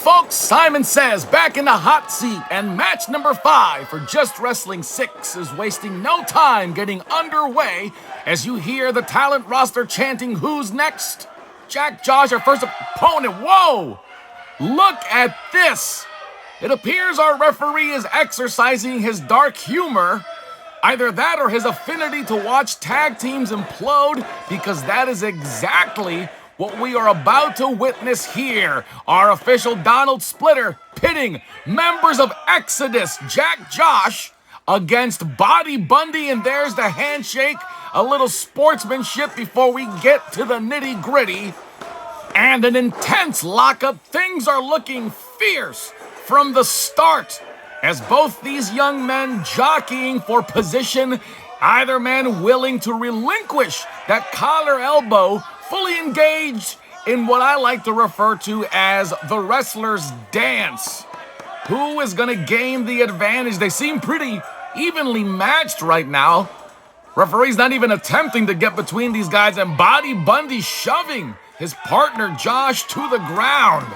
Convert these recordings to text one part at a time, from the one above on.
folks, Simon Says back in the hot seat, and match number 5 for Just Wrestling 6 is wasting no time getting underway as you hear the talent roster chanting, "Who's next?" Jack Josh, our first opponent. Whoa! Look at this! It appears our referee is exercising his dark humor. Either that or his affinity to watch tag teams implode, because that is exactly what we are about to witness here. Our official Donald Splitter pitting members of Exodus, Jack Josh, against Body Bundy, and there's the handshake. A little sportsmanship before we get to the nitty-gritty. And an intense lockup. Things are looking fierce from the start, as both these young men jockeying for position, either man willing to relinquish that collar elbow, fully engaged in what I like to refer to as the wrestler's dance. Who is going to gain the advantage? They seem pretty evenly matched right now. Referee's not even attempting to get between these guys, and Body Bundy shoving his partner Josh to the ground.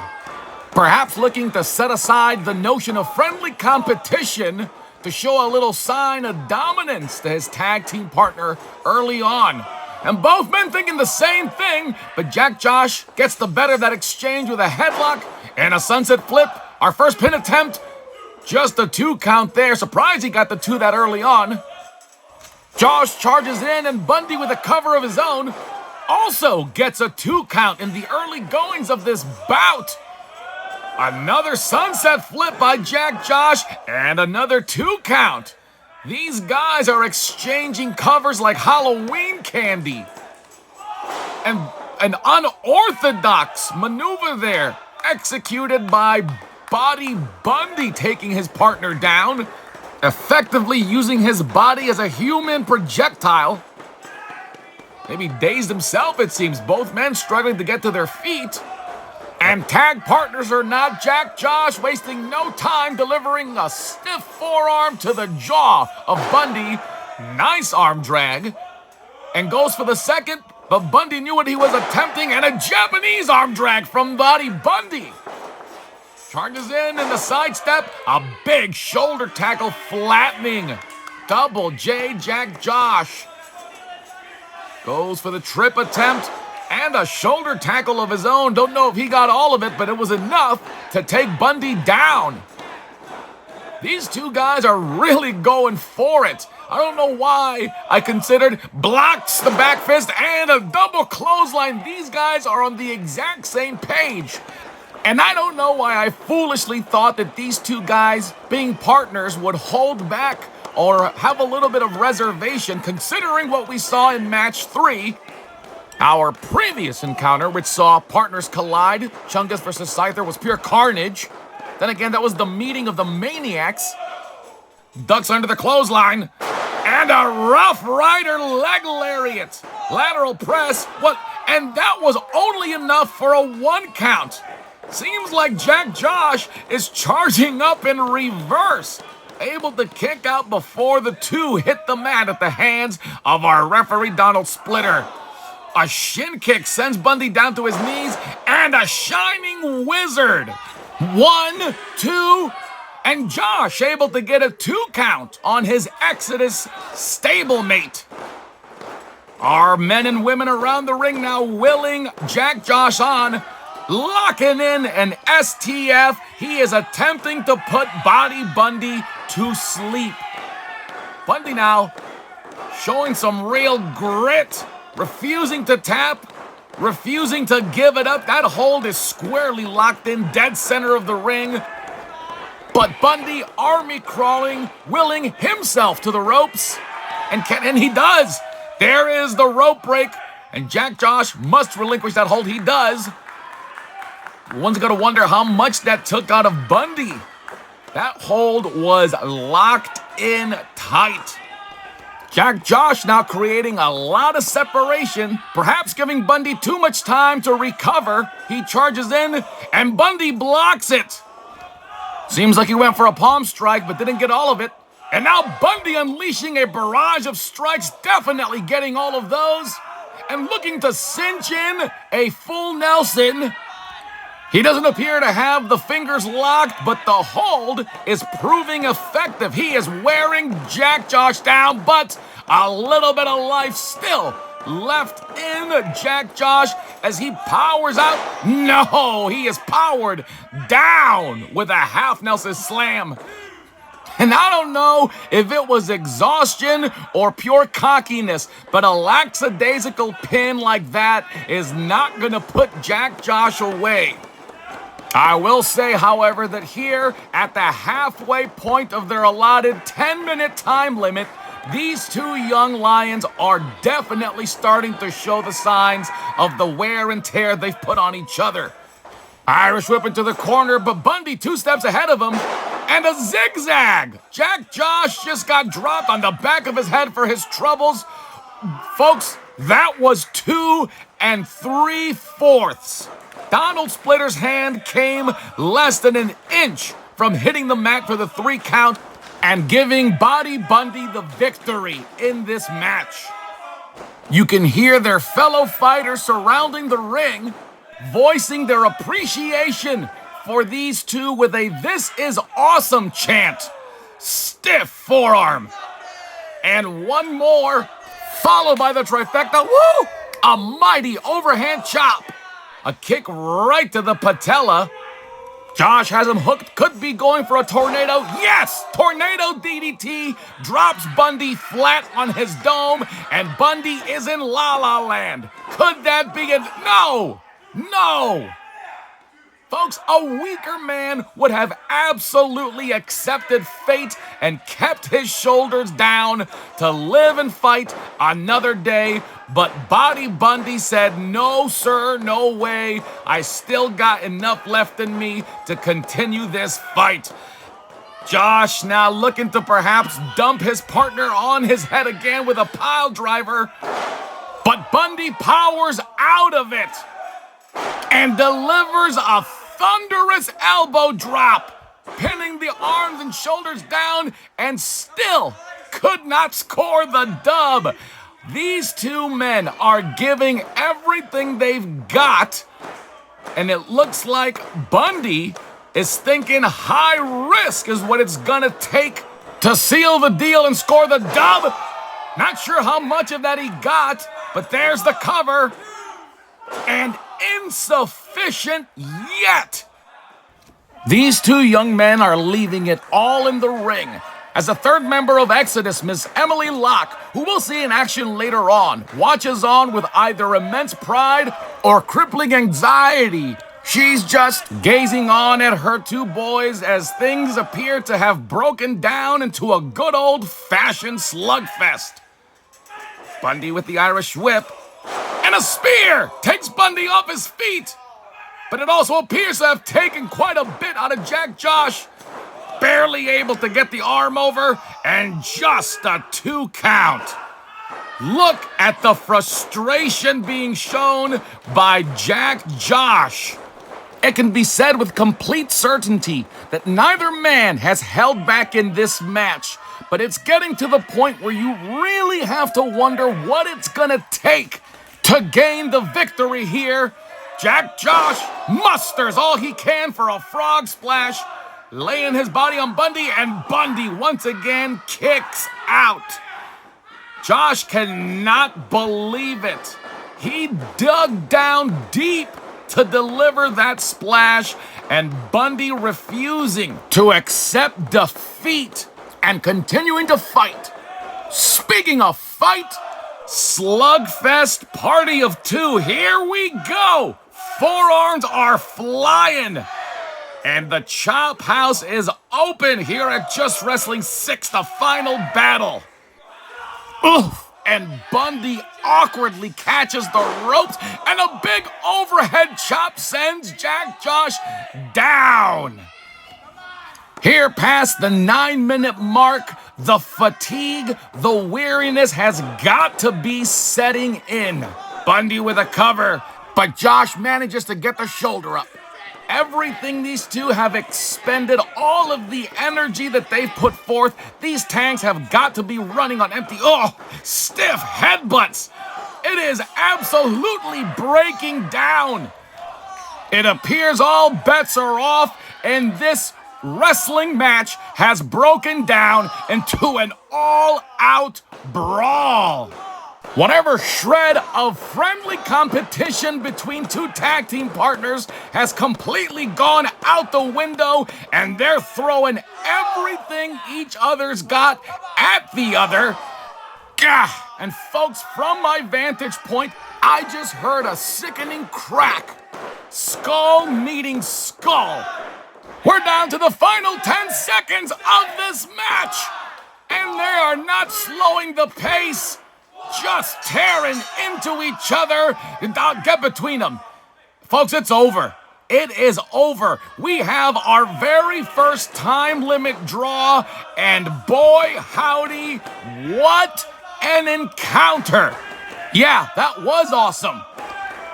Perhaps looking to set aside the notion of friendly competition to show a little sign of dominance to his tag team partner early on. And both men thinking the same thing, but Jack Josh gets the better of that exchange with a headlock and a sunset flip. Our first pin attempt, just a 2 count there. Surprised he got the 2 that early on. Josh charges in, and Bundy, with a cover of his own, also gets a 2 count in the early goings of this bout. Another sunset flip by Jack Josh, and another 2 count. These guys are exchanging covers like Halloween candy. And an unorthodox maneuver there, executed by Body Bundy, taking his partner down, effectively using his body as a human projectile. Maybe dazed himself, it seems. Both men struggling to get to their feet. And tag partners are not. Jack Josh wasting no time, delivering a stiff forearm to the jaw of Bundy. Nice arm drag. And goes for the second, but Bundy knew what he was attempting, and a Japanese arm drag from Body Bundy. Charges in the sidestep. A big shoulder tackle flattening Double J Jack Josh. Goes for the trip attempt. And a shoulder tackle of his own. Don't know if he got all of it, but it was enough to take Bundy down. These two guys are really going for it. I don't know why I considered blocks, the back fist, and a double clothesline. These guys are on the exact same page. And I don't know why I foolishly thought that these two guys, being partners, would hold back or have a little bit of reservation, considering what we saw in match 3. Our previous encounter, which saw partners collide, Chungus versus Scyther, was pure carnage. Then again, that was the meeting of the Maniacs. Ducks under the clothesline. And a Rough Rider leg lariat. Lateral press. What? And that was only enough for a 1 count. Seems like Jack Josh is charging up in reverse. Able to kick out before the 2 hit the mat at the hands of our referee, Donald Splitter. A shin kick sends Bundy down to his knees, and a shining wizard. 1, 2, and Josh able to get a 2 count on his Exodus stablemate. Our men and women around the ring now willing Jack Josh on, locking in an STF. He is attempting to put Body Bundy to sleep. Bundy now showing some real grit. Refusing to tap, refusing to give it up. That hold is squarely locked in, dead center of the ring. But Bundy army crawling, willing himself to the ropes. And he does. There is the rope break. And Jack Josh must relinquish that hold. He does. One's going to wonder how much that took out of Bundy. That hold was locked in tight. Jack Josh now creating a lot of separation, perhaps giving Bundy too much time to recover. He charges in, and Bundy blocks it. Seems like he went for a palm strike, but didn't get all of it. And now Bundy unleashing a barrage of strikes, definitely getting all of those. And looking to cinch in a full Nelson. He doesn't appear to have the fingers locked, but the hold is proving effective. He is wearing Jack Josh down, but a little bit of life still left in Jack Josh as he powers out. No, he is powered down with a half Nelson slam. And I don't know if it was exhaustion or pure cockiness, but a lackadaisical pin like that is not going to put Jack Josh away. I will say, however, that here at the halfway point of their allotted 10-minute time limit, these two young lions are definitely starting to show the signs of the wear and tear they've put on each other. Irish whip into the corner, but Bundy 2 steps ahead of him, and a zigzag! Jack Josh just got dropped on the back of his head for his troubles. Folks, that was 2 3/4. Donald Splitter's hand came less than an inch from hitting the mat for the 3 count and giving Bundy the victory in this match. You can hear their fellow fighters surrounding the ring, voicing their appreciation for these two with a "This is awesome" chant. Stiff forearm. And one more, followed by the trifecta. Woo! A mighty overhand chop. A kick right to the patella. Josh has him hooked, could be going for a tornado. Yes! Tornado DDT drops Bundy flat on his dome, and Bundy is in La La Land. Could that be it? No! No! Folks, a weaker man would have absolutely accepted fate and kept his shoulders down to live and fight another day. But Bundy said, "No, sir, no way. I still got enough left in me to continue this fight." Josh now looking to perhaps dump his partner on his head again with a pile driver. But Bundy powers out of it and delivers a thunderous elbow drop, pinning the arms and shoulders down, and still could not score the dub. These two men are giving everything they've got, and it looks like Bundy is thinking high risk is what it's gonna take to seal the deal and score the dub. Not sure how much of that he got, but there's the cover. And insufficient yet. These two young men are leaving it all in the ring as a third member of Exodus, Miss Emily Locke, who we'll see in action later on, watches on with either immense pride or crippling anxiety. She's just gazing on at her two boys as things appear to have broken down into a good old-fashioned slugfest. Bundy with the Irish whip. And a spear takes Bundy off his feet. But it also appears to have taken quite a bit out of Jack Josh. Barely able to get the arm over, and just a 2 count. Look at the frustration being shown by Jack Josh. It can be said with complete certainty that neither man has held back in this match, but it's getting to the point where you really have to wonder what it's gonna take to gain the victory here. Jack Josh musters all he can for a frog splash, laying his body on Bundy, and Bundy once again kicks out. Josh cannot believe it. He dug down deep to deliver that splash, and Bundy refusing to accept defeat and continuing to fight. Speaking of fight, slugfest party of 2. Here we go. Forearms are flying. And the chop house is open here at Just Wrestling 6, the final battle. Oof. And Bundy awkwardly catches the ropes, and a big overhead chop sends Jack Josh down. Here past the 9-minute mark, the fatigue, the weariness has got to be setting in. Bundy with a cover, but Josh manages to get the shoulder up. Everything these two have expended, all of the energy that they've put forth, these tanks have got to be running on empty. Oh, stiff headbutts. It is absolutely breaking down. It appears all bets are off, and this wrestling match has broken down into an all-out brawl. Whatever shred of friendly competition between two tag team partners has completely gone out the window, and they're throwing everything each other's got at the other. Gah! And folks, from my vantage point, I just heard a sickening crack. Skull meeting skull. We're down to the final 10 seconds of this match, and they are not slowing the pace. Just tearing into each other. Get between them. Folks, it's over. It is over. We have our very first time limit draw, and boy, howdy, what an encounter. Yeah, that was awesome.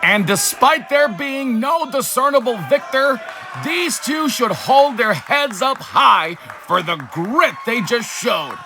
And despite there being no discernible victor, these two should hold their heads up high for the grit they just showed.